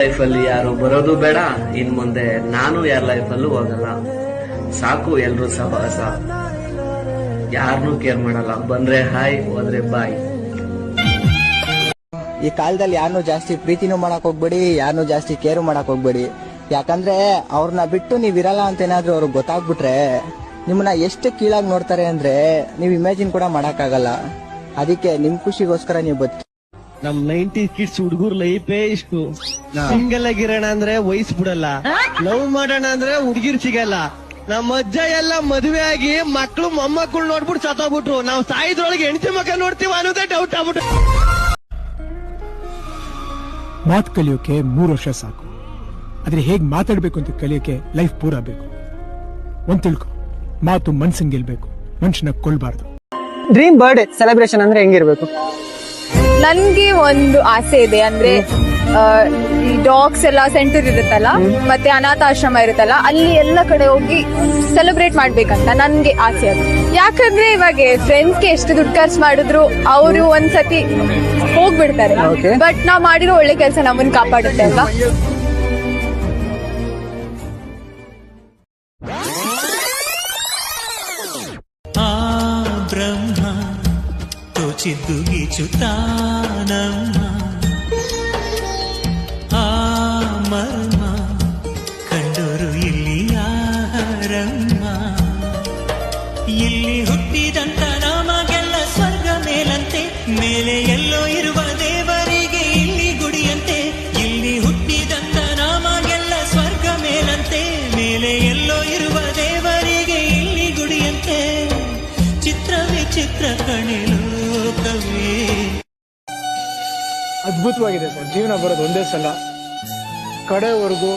ಲೈಫಲ್ಲಿ ಯಾರು ಬರೋದು ಬೇಡ, ಇನ್ ಮುಂದೆ ನಾನು ಯಾರ ಲೈಫಲ್ಲೂ ಹೋಗಲ್ಲ. ಸಾಕು ಎಲ್ರೂ ಸಹವಾಸ, ಯಾರನ್ನೂ ಕೇರ್ ಮಾಡಲ್ಲ. ಬಂದ್ರೆ ಹಾಯ್, ಹೋದ್ರೆ ಬಾಯ್. ಈ ಕಾಲದಲ್ಲಿ ಯಾರನ್ನೂ ಜಾಸ್ತಿ ಪ್ರೀತಿನೂ ಮಾಡಕ್ ಹೋಗ್ಬೇಡಿ, ಯಾರನ್ನೂ ಜಾಸ್ತಿ ಕೇರು ಮಾಡಕ್ ಹೋಗ್ಬೇಡಿ. ಯಾಕಂದ್ರೆ ಅವ್ರನ್ನ ಬಿಟ್ಟು ನೀವ್ ಇರಲ್ಲ ಅಂತ ಏನಾದ್ರೂ ಅವ್ರಿಗೆ ಗೊತ್ತಾಗ್ಬಿಟ್ರೆ ನಿಮ್ಮನ್ನ ಎಷ್ಟು ಕೀಳಾಗಿ ನೋಡ್ತಾರೆ ಅಂದ್ರೆ ನೀವ್ ಇಮ್ಯಾಜಿನ್ ಕೂಡ ಮಾಡಕ್ ಆಗಲ್ಲ. ಅದಕ್ಕೆ ನಿಮ್ ಖುಷಿಗೋಸ್ಕರ ನೀವು ಬದುಕಿ. ನಮ್ 90 ಕಿಡ್ಸ್ ಹುಡುಗರ್ ಲೈಫೇ ಇಷ್ಟು. ಸಿಂಗಲ್ ಆಗಿರೋಣ ಅಂದ್ರೆ ವಯಸ್ಸು ಬಿಡಲ್ಲ, ಲವ್ ಮಾಡೋಣ ಅಂದ್ರೆ ಹುಡುಗಿರ್ ಸಿಗಲ್ಲ. ನಮ್ಮ ಅಜ್ಜ ಎಲ್ಲ ಮದುವೆ ಆಗಿ ಮಕ್ಳು ಮೊಮ್ಮಕ್ಕಳು ನೋಡ್ಬಿಟ್ಟು ಸತ್ತೋಗ್ಬಿಟ್ರು. ನಾವು ಸಾಯಿದ್ರೊಳಗೆ ಹೆಂಡತಿ ಮಕ್ಕ ನೋಡ್ತೀವ ಅನ್ನೋದೇ ಡೌಟ್ ಆಗ್ಬಿಟ್ಟು. ಮಾತು ಕಲಿಯೋಕೆ 3 ವರ್ಷ ಸಾಕು, ಆದ್ರೆ ಹೇಗ್ ಮಾತಾಡ್ಬೇಕು ಅಂತ ಕಲಿಯೋಕೆ ಲೈಫ್ ಪೂರ ಬೇಕು. ಒಂದ್ ತಿಳ್ಕೊ, ಮಾತು ಮನ್ಸನ್ ಗೆಲ್ಬೇಕು, ಮನುಷ್ಯನ ಕೊಲ್ಬಾರ್ದು. ಡ್ರೀಮ್ ಬರ್ಡೇ ಸೆಲೆಬ್ರೇಷನ್ ಅಂದ್ರೆ ಹೆಂಗಿರ್ಬೇಕು? ನನ್ಗೆ ಒಂದು ಆಸೆ ಇದೆ, ಅಂದ್ರೆ ಈ ಡಾಗ್ಸ್ ಎಲ್ಲ ಸೆಂಟರ್ ಇರುತ್ತಲ್ಲ, ಮತ್ತೆ ಅನಾಥಾಶ್ರಮ ಇರುತ್ತಲ್ಲ, ಅಲ್ಲಿ ಎಲ್ಲ ಕಡೆ ಹೋಗಿ ಸೆಲೆಬ್ರೇಟ್ ಮಾಡ್ಬೇಕಂತ ನನ್ಗೆ ಆಸೆ ಅದು. ಯಾಕಂದ್ರೆ ಇವಾಗ ಫ್ರೆಂಡ್ಸ್ಗೆ ಎಷ್ಟು ದುಡ್ಡು ಖರ್ಚು ಮಾಡಿದ್ರು ಅವರು ಒಂದ್ಸತಿ ಹೋಗ್ಬಿಡ್ತಾರೆ, ಬಟ್ ನಾವ್ ಮಾಡಿರೋ ಒಳ್ಳೆ ಕೆಲಸ ನಮ್ಮನ್ನ ಕಾಪಾಡುತ್ತೆ ಅಲ್ವಾ. ಬ್ರಹ್ಮ ತೋಚಿದ್ದು ಗೀಚುತ್ತಾನಮ್ಮ, ಆ ಮರ್ಮ ಕಂಡೋರು ಇಲ್ಲಿ ಯಾರಮ್ಮ. ಇಲ್ಲಿ ಹುಟ್ಟಿದಂತ ನಮಗೆಲ್ಲ ಸ್ವರ್ಗ ಮೇಲಂತೆ, ಮೇಲೆ ಎಲ್ಲೋ ಇರುವ ದೇವರಿಗೆ ಇಲ್ಲಿ ಗುಡಿಯಂತೆ. ಇಲ್ಲಿ ಹುಟ್ಟಿದಂತ ನಮಗೆಲ್ಲ ಸ್ವರ್ಗ ಮೇಲಂತೆ, ಮೇಲೆ ಎಲ್ಲೋ ಇರುವ ದೇವರಿಗೆ ಇಲ್ಲಿ ಗುಡಿಯಂತೆ. ಚಿತ್ರ ವಿಚಿತ್ರ ಕಣಿಲೋಕವೇ. ಅದ್ಭುತವಾಗಿದೆ ಸರ್. ಜೀವನ ಬರೋದು ಒಂದೇ ಸಲ, ಕಡೆವರೆಗೂ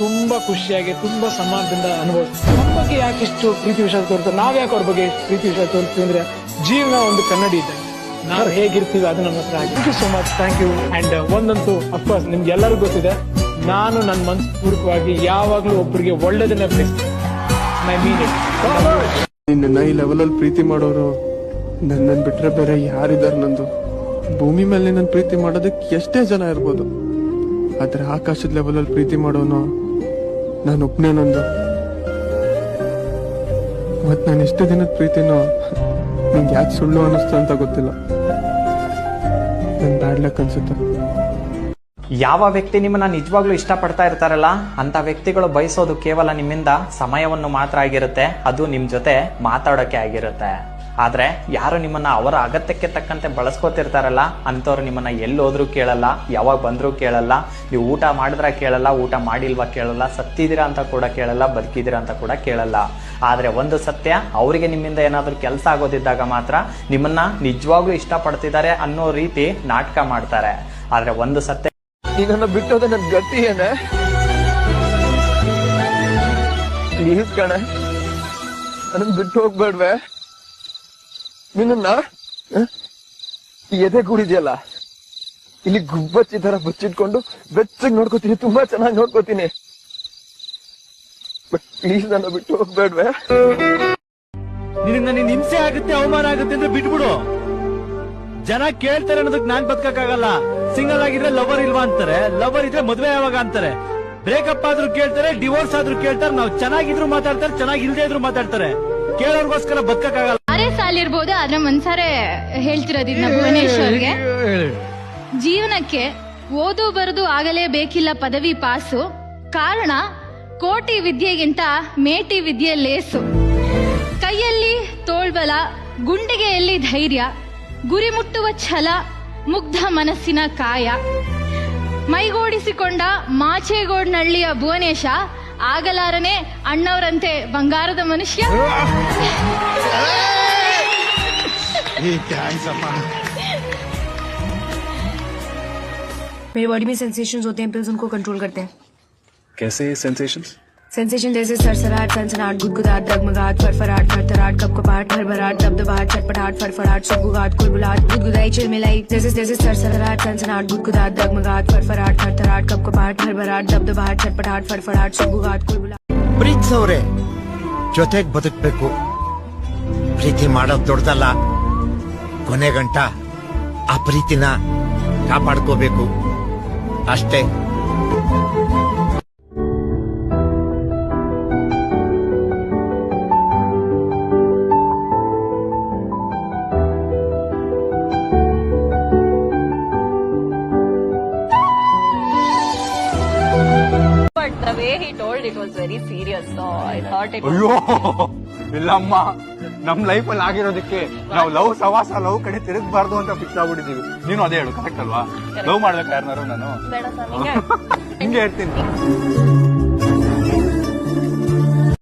ತುಂಬಾ ಖುಷಿಯಾಗಿ ತುಂಬಾ ಸಮಾಧಾನದಿಂದ ಅನುಭವಿಸ್ತೀವಿ. ನಮ್ಮ ಬಗ್ಗೆ ಯಾಕಿಷ್ಟು ಪ್ರೀತಿ ವಿಶ್ವಾಸ ತೋರ್ತಾರೆ, ನಾವ್ ಯಾಕೆ ಅವ್ರ ಬಗ್ಗೆ ಪ್ರೀತಿ ವಿಶ್ವಾಸ ತೋರಿಸ್ತೀವಿ ಅಂದ್ರೆ ಜೀವನ ಒಂದು ಕನ್ನಡಿ ಇದೆ, ನಾವು ಹೇಗಿರ್ತೀವಿ ಅದು ನಮ್ಮ ಹತ್ರ. Thank you so much, thank you. And ಒಂದಂತೂ ಅಫ್ಕೋರ್ಸ್ ನಿಮ್ಗೆ ಎಲ್ಲರಿಗೂ ಗೊತ್ತಿದೆ, ನಾನು ನನ್ನ ಮನಸ್ಪೂರ್ವಕವಾಗಿ ಯಾವಾಗ್ಲೂ ಒಬ್ಬರಿಗೆ ಒಳ್ಳೇದನ್ನ ಬಯಸ್ತೀನಿ. ನಿನ್ನ ಈ ಲೆವೆಲಲ್ಲಿ ಪ್ರೀತಿ ಮಾಡೋರು ನನ್ನನ್ನು ಬಿಟ್ರೆ ಬೇರೆ ಯಾರಿದ್ದಾರೆ? ನಂದು ಭೂಮಿ ಮೇಲೆ ನನ್ನ ಪ್ರೀತಿ ಮಾಡೋದಕ್ಕೆ ಎಷ್ಟೇ ಜನ ಇರ್ಬೋದು, ಆದ್ರೆ ಆಕಾಶದ ಲೆವೆಲಲ್ಲಿ ಪ್ರೀತಿ ಮಾಡೋನು ನಾನು ಒಬ್ಬನೇ. ನಂದು ಮತ್ ನಾನು ಎಷ್ಟು ದಿನದ ಪ್ರೀತಿನೋ ನಿಂಗೆ ಯಾಕೆ ಸುಳ್ಳು ಅನ್ನಿಸ್ತು ಅಂತ ಗೊತ್ತಿಲ್ಲ, ನನ್ ಬ್ಯಾಡ್ಲಕ್ ಅನ್ಸುತ್ತೆ. ಯಾವ ವ್ಯಕ್ತಿ ನಿಮ್ಮನ್ನ ನಿಜವಾಗ್ಲೂ ಇಷ್ಟಪಡ್ತಾ ಇರ್ತಾರಲ್ಲ ಅಂತ ವ್ಯಕ್ತಿಗಳು ಬಯಸೋದು ಕೇವಲ ನಿಮ್ಮಿಂದ ಸಮಯವನ್ನು ಮಾತ್ರ ಆಗಿರುತ್ತೆ, ಅದು ನಿಮ್ ಜೊತೆ ಮಾತಾಡೋಕೆ ಆಗಿರುತ್ತೆ. ಆದ್ರೆ ಯಾರು ನಿಮ್ಮನ್ನ ಅವರ ಅಗತ್ಯಕ್ಕೆ ತಕ್ಕಂತೆ ಬಳಸ್ಕೋತಿರ್ತಾರಲ್ಲ ಅಂತವ್ರು ನಿಮ್ಮನ್ನ ಎಲ್ಲೋದ್ರೂ ಕೇಳಲ್ಲ, ಯಾವಾಗ ಬಂದ್ರೂ ಕೇಳಲ್ಲ, ನೀವು ಊಟ ಮಾಡಿದ್ರ ಕೇಳಲ್ಲ, ಊಟ ಮಾಡಿಲ್ವಾ ಕೇಳಲ್ಲ, ಸತ್ತಿದ್ದೀರಾ ಅಂತ ಕೂಡ ಕೇಳಲ್ಲ, ಬದುಕಿದ್ದೀರಾ ಅಂತ ಕೂಡ ಕೇಳಲ್ಲ. ಆದ್ರೆ ಒಂದು ಸತ್ಯ, ಅವರಿಗೆ ನಿಮ್ಮಿಂದ ಏನಾದ್ರೂ ಕೆಲಸ ಆಗೋದಿದ್ದಾಗ ಮಾತ್ರ ನಿಮ್ಮನ್ನ ನಿಜವಾಗ್ಲೂ ಇಷ್ಟಪಡ್ತಿದ್ದಾರೆ ಅನ್ನೋ ರೀತಿ ನಾಟಕ ಮಾಡ್ತಾರೆ. ಆದ್ರೆ ಒಂದು ಸತ್ಯ, ನೀನನ್ನ ಬಿಟ್ಟೋದ ನನ್ ಗತಿ ಏನೇ? ಪ್ಲೀಸ್ ಕಣೆ, ನನ್ನ ಬಿಟ್ಟು ಹೋಗ್ಬೇಡ್ವೆ. ನಿನ್ನ ಎದೆ ಕೂಡಿದ್ಯಲ್ಲ, ಇಲ್ಲಿ ಗುಬ್ಬಚ್ಚಿ ತರ ಬಚ್ಚಿಟ್ಕೊಂಡು ಬೆಚ್ಚಗ್ ನೋಡ್ಕೋತೀನಿ, ತುಂಬಾ ಚೆನ್ನಾಗಿ ನೋಡ್ಕೋತೀನಿ. ಬಟ್ ಪ್ಲೀಸ್ ನನ್ನ ಬಿಟ್ಟು ಹೋಗ್ಬೇಡ್ವೆ. ನಿನ್ನ ನಿನ್ ಹಿಂಸೆ ಆಗುತ್ತೆ, ಅವಮಾನ ಆಗುತ್ತೆ ಅಂದ್ರೆ ಬಿಟ್ಬಿಡು. ಜನ ಕೇಳ್ತಾರೆ ಅನ್ನೋದಕ್ಕೆ ನಾನ್ ಬದುಕಕ್ಕಾಗಲ್ಲ. ಸಿಂಗಲ್ ಆಗಿದ್ರೆ ಲವರ್ ಇಲ್ವಾ ಅಂತಾರೆ, ಲವರ್ ಇದ್ರೆ ಮದ್ವೆ ಯಾವಾಗ ಅಂತಾರೆ, ಬ್ರೇಕಪ್ ಆದ್ರೂ ಕೇಳ್ತಾರೆ, ಡಿವೋರ್ಸ್ ಆದ್ರೂ ಕೇಳ್ತಾರೆ. ನಾವು ಚೆನ್ನಾಗಿದ್ರು ಮಾತಾಡ್ತಾರೆ, ಚೆನ್ನಾಗಿಲ್ದೇ ಇದ್ರು ಮಾತಾಡ್ತಾರೆ. ಕೇಳೋರ್ಗೋಸ್ಕರ ಬದುಕಕ್ಕಾಗಲ್ಲ. ಸಾಲ ಇರ್ಬೋದು, ಆದ್ರೆ ಮನ್ಸಾರೆ ಹೇಳ್ತಿರೋದಿದ್ನ ಭುವನೇಶ್ವರ್ಗೆ. ಜೀವನಕ್ಕೆ ಓದು ಬರೆದು ಆಗಲೇ ಬೇಕಿಲ್ಲ ಪದವಿ ಪಾಸು, ಕಾರಣ ಕೋಟಿ ವಿದ್ಯೆಗಿಂತ ಮೇಟಿ ವಿದ್ಯೆ ಲೇಸು. ಕೈಯಲ್ಲಿ ತೋಳ್ಬಲ, ಗುಂಡಿಗೆಯಲ್ಲಿ ಧೈರ್ಯ, ಗುರಿ ಮುಟ್ಟುವ ಛಲ, ಮುಗ್ಧ ಮನಸ್ಸಿನ ಕಾಯ. ಮೈಗೂಡಿಸಿಕೊಂಡ ಮಾಚೇಗೋಡ್ನಹಳ್ಳಿಯ ಭುವನೇಶ ಆಗಲಾರನೆ ಅಣ್ಣವರಂತೆ ಬಂಗಾರದ ಮನುಷ್ಯ. मेरी बॉडी में सेंसेशंस होते हैं, पिल्स उनको कंट्रोल करते हैं. कैसे सेंसेशंस? सेंसेशन जैसे सरसराहट, सनसनाहट, गुदगुदाहट, डगमगाहट, फरफराहट, थरथराहट, कपकपाहट, हड़बड़ाहट, दबदबाहट, छटपटाहट, फड़फड़ाहट, सुगबुगाहट, कुलबुलाहट, गुदगुदाई, चिलमिलाई. जैसे जैसे सरसराहट, सनसनाहट, गुदगुदाहट, डगमगाहट, फरफराहट, थरथराहट, कपकपाहट, हड़बड़ाहट, दबदबाहट, छटपटाहट, फड़फड़ाहट, सुगबुगाहट, कुलबुलाहट. ಪ್ರೀತಿಸೋರೆ ಜೊತೆಗೆ ಬದುಕಬೇಕು. ಪ್ರೀತಿ ಮಾಡೋದು ದೊಡ್ಡದಲ್ಲ, ಕೊನೆ ಗಂಟ ಆ ಪ್ರೀತಿನ ಕಾಪಾಡ್ಕೋಬೇಕು ಅಷ್ಟೇ. the way he told it was very serious, so I thought it was... ಅಯ್ಯೋ ಇಲ್ಲಮ್ಮ, ನಮ್ ಲೈಫ್ ಅಲ್ಲಿ ಆಗಿರೋದಕ್ಕೆ ನಾವು ಲವ್ ಸವಾಸ ಲವ್ ಕಡೆ ತಿರುಗಬಾರ್ದು ಅಂತ ಫಿಕ್ಸ್ ಆಗ್ಬಿಟ್ಟಿದೀವಿ. ನೀನು ಅದೇ ಹೇಳು, ಕರೆಕ್ಟ್ ಅಲ್ವಾ? ಲವ್ ಮಾಡ್ಬೇಕು ಯಾರನ್ನಾರು ನಾನು ಬೇಡ ಸರ್, ನಿಂಗೆ ಹಿಂಗೆ ಹೇಳ್ತೀನಿ.